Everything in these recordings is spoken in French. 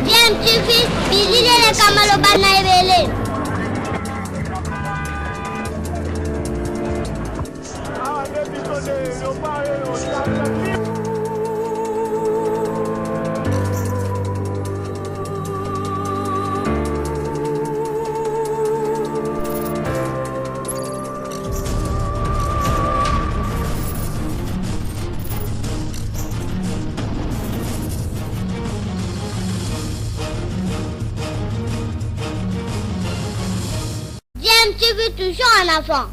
DMTV, bilile kamalo bana ebele. DMTV toujours en avant.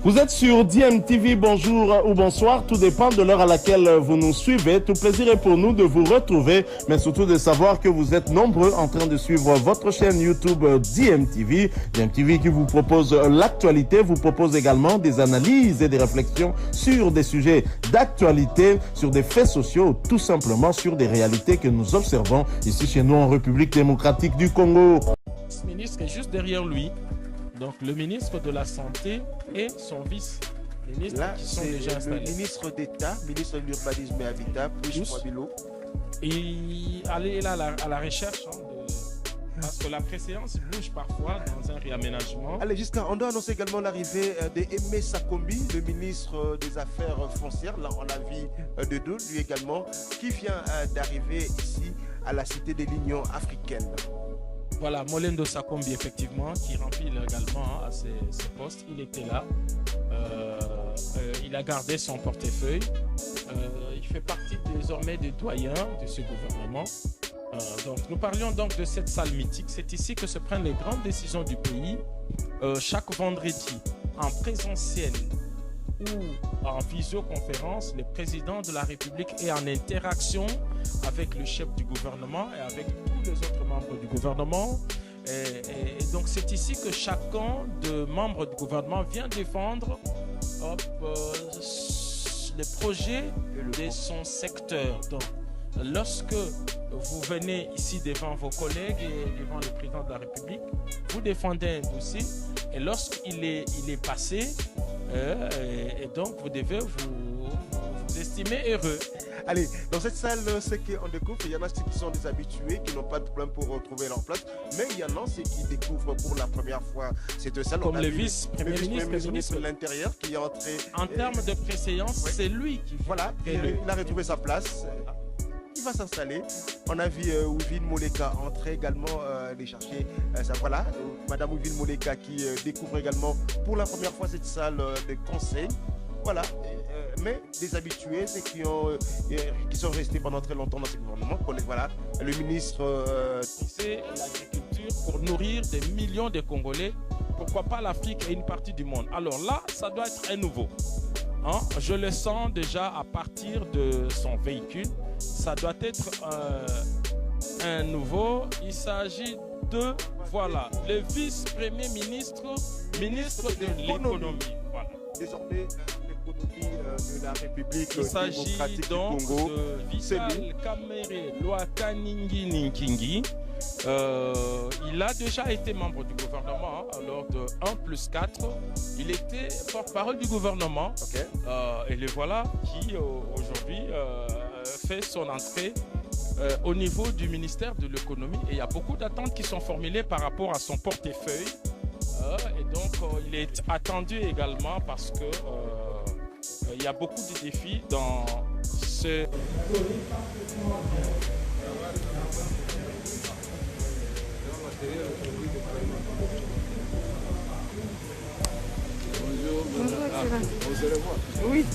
Vous êtes sur DMTV, bonjour ou bonsoir, tout dépend de l'heure à laquelle vous nous suivez. Tout plaisir est pour nous de vous retrouver, mais surtout de savoir que vous êtes nombreux en train de suivre votre chaîne YouTube DMTV. DMTV qui vous propose l'actualité, vous propose également des analyses et des réflexions sur des sujets d'actualité, sur des faits sociaux, tout simplement sur des réalités que nous observons ici chez nous en République démocratique du Congo. Ce ministre est juste derrière lui. Donc le ministre de la Santé et son vice-ministre là, qui sont déjà installés. Le ministre d'État, ministre de l'Urbanisme et Habitat, plus Mwabilo. Et aller là à la recherche, parce que la préséance bouge parfois dans un réaménagement. Allez, jusqu'à, on doit annoncer également l'arrivée d'Aimé Sakombi, le ministre des Affaires foncières, là on a vu de deux, lui également, qui vient d'arriver ici à la Cité de l'Union africaine. Voilà, Molendo Sakombi, effectivement, qui remplit également à ses postes. Il était là. Il a gardé son portefeuille. Il fait partie désormais des doyens de ce gouvernement. Donc, nous parlions donc de cette salle mythique. C'est ici que se prennent les grandes décisions du pays. Chaque vendredi, en présentiel ou en visioconférence, le président de la République est en interaction avec le chef du gouvernement et avec tous les autres membres du gouvernement. Et donc c'est ici que chacun des membres du gouvernement vient défendre les projets de son secteur. Donc, lorsque vous venez ici devant vos collègues et devant le président de la République, vous défendez un dossier et lorsqu'il est passé, et donc vous devez vous estimer heureux. Allez, dans cette salle, ce qu'on découvre, il y en a ceux qui sont des habitués, qui n'ont pas de problème pour retrouver leur place, mais il y en a ceux qui découvrent pour la première fois cette salle. Comme le vice-premier ministre de l'Intérieur qui est entré. En termes de préséance, ouais. C'est lui qui voilà, il a retrouvé sa place. Il va s'installer. On a vu Ouvine Moleka entrer également les chercher. Voilà, Madame Ouvine Moleka qui découvre également pour la première fois cette salle de conseil. Voilà, mais des habitués, ceux qui sont restés pendant très longtemps dans ce gouvernement. Voilà, le ministre. C'est l'agriculture pour nourrir des millions de Congolais. Pourquoi pas l'Afrique et une partie du monde. Alors là, ça doit être un nouveau. Hein? Je le sens déjà à partir de son véhicule. Ça doit être un nouveau. Il s'agit de, voilà, le vice-premier ministre, ministre de l'économie. Voilà. Désormais, l'économie de la République il s'agit donc du Congo. De Vital Kamere Lwakaningi Ninkingi. Il a déjà été membre du gouvernement lors de 1+4. Il était porte-parole du gouvernement. Okay. Et le voilà qui aujourd'hui fait son entrée au niveau du ministère de l'économie. Et il y a beaucoup d'attentes qui sont formulées par rapport à son portefeuille. Et donc il est attendu également parce que il y a beaucoup de défis dans ce... Bonjour, oui.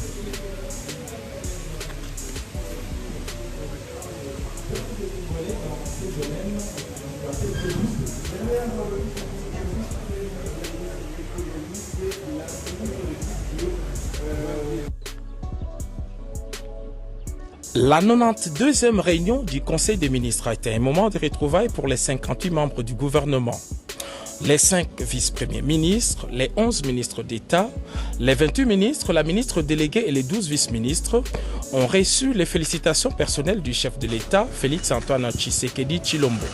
La 92e réunion du Conseil des ministres a été un moment de retrouvailles pour les 58 membres du gouvernement. Les 5 vice-premiers ministres, les 11 ministres d'État, les 28 ministres, la ministre déléguée et les 12 vice-ministres ont reçu les félicitations personnelles du chef de l'État, Félix Antoine Tshisekedi Tshilombo.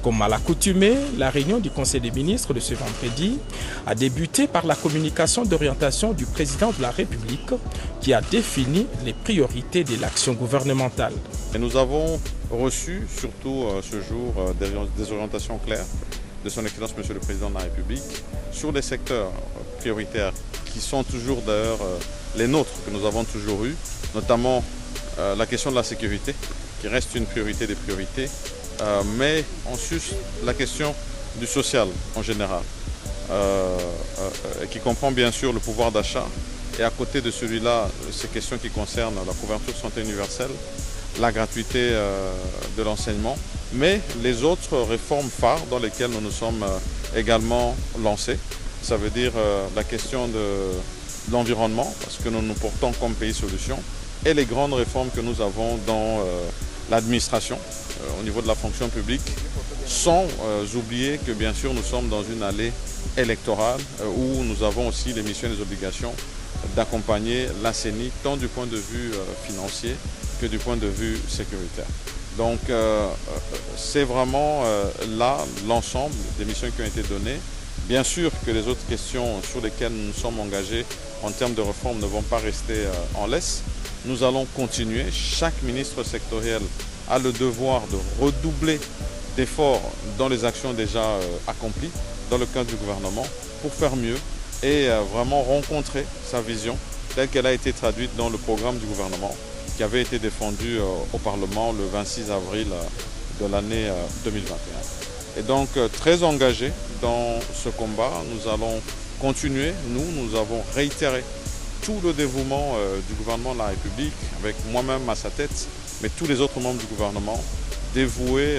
Comme à l'accoutumée, la réunion du Conseil des ministres de ce vendredi a débuté par la communication d'orientation du président de la République qui a défini les priorités de l'action gouvernementale. Et nous avons reçu surtout ce jour des orientations claires de son Excellence Monsieur le Président de la République sur les secteurs prioritaires qui sont toujours d'ailleurs les nôtres que nous avons toujours eus, notamment la question de la sécurité qui reste une priorité des priorités, mais en sus la question du social en général, qui comprend bien sûr le pouvoir d'achat et à côté de celui-là, ces questions qui concernent la couverture de santé universelle, la gratuité de l'enseignement, mais les autres réformes phares dans lesquelles nous nous sommes également lancés. Ça veut dire la question de l'environnement, parce que nous nous portons comme pays solution, et les grandes réformes que nous avons dans l'administration, au niveau de la fonction publique, sans oublier que bien sûr nous sommes dans une allée électorale où nous avons aussi les missions et les obligations d'accompagner la CENI tant du point de vue financier que du point de vue sécuritaire. Donc c'est vraiment là l'ensemble des missions qui ont été données. Bien sûr que les autres questions sur lesquelles nous nous sommes engagés en termes de réforme ne vont pas rester en laisse. Nous allons continuer. Chaque ministre sectoriel a le devoir de redoubler d'efforts dans les actions déjà accomplies dans le cadre du gouvernement pour faire mieux et vraiment rencontrer sa vision telle qu'elle a été traduite dans le programme du gouvernement qui avait été défendu au Parlement le 26 avril de l'année 2021. Et donc très engagés dans ce combat, nous allons continuer. Nous avons réitéré tout le dévouement du gouvernement de la République, avec moi-même à sa tête, mais tous les autres membres du gouvernement, dévoués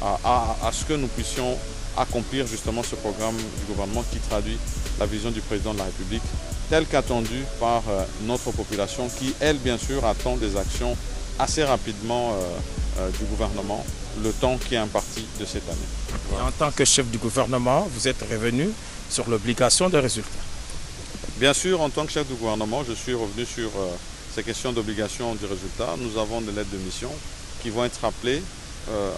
à ce que nous puissions accomplir justement ce programme du gouvernement qui traduit la vision du président de la République, telle qu'attendue par notre population, qui, elle, bien sûr, attend des actions assez rapidement du gouvernement, le temps qui est imparti de cette année. Voilà. En tant que chef du gouvernement, vous êtes revenu sur l'obligation de résultats. Bien sûr, en tant que chef du gouvernement, je suis revenu sur ces questions d'obligation du résultat. Nous avons des lettres de mission qui vont être rappelées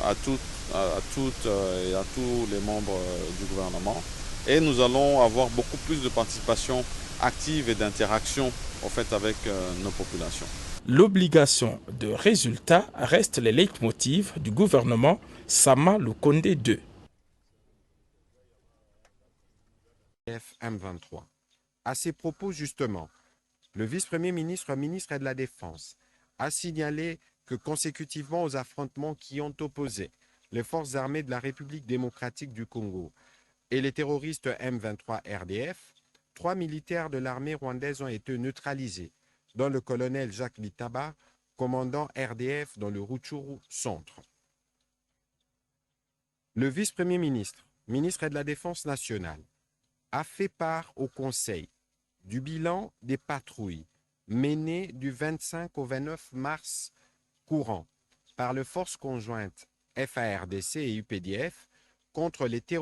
à toutes et à tous les membres du gouvernement. Et nous allons avoir beaucoup plus de participation active et d'interaction en fait, avec nos populations. L'obligation de résultat reste le leitmotiv du gouvernement Sama Lukonde II. M23. À ces propos, justement, le vice-premier ministre, ministre de la Défense, a signalé que consécutivement aux affrontements qui ont opposé les forces armées de la République démocratique du Congo et les terroristes M23 RDF, 3 militaires de l'armée rwandaise ont été neutralisés, dont le colonel Jacques Litaba, commandant RDF dans le Rutshuru Centre. Le vice-premier ministre, ministre de la Défense nationale, a fait part au Conseil du bilan des patrouilles menées du 25 au 29 mars courant par les forces conjointes FARDC et UPDF contre les terroristes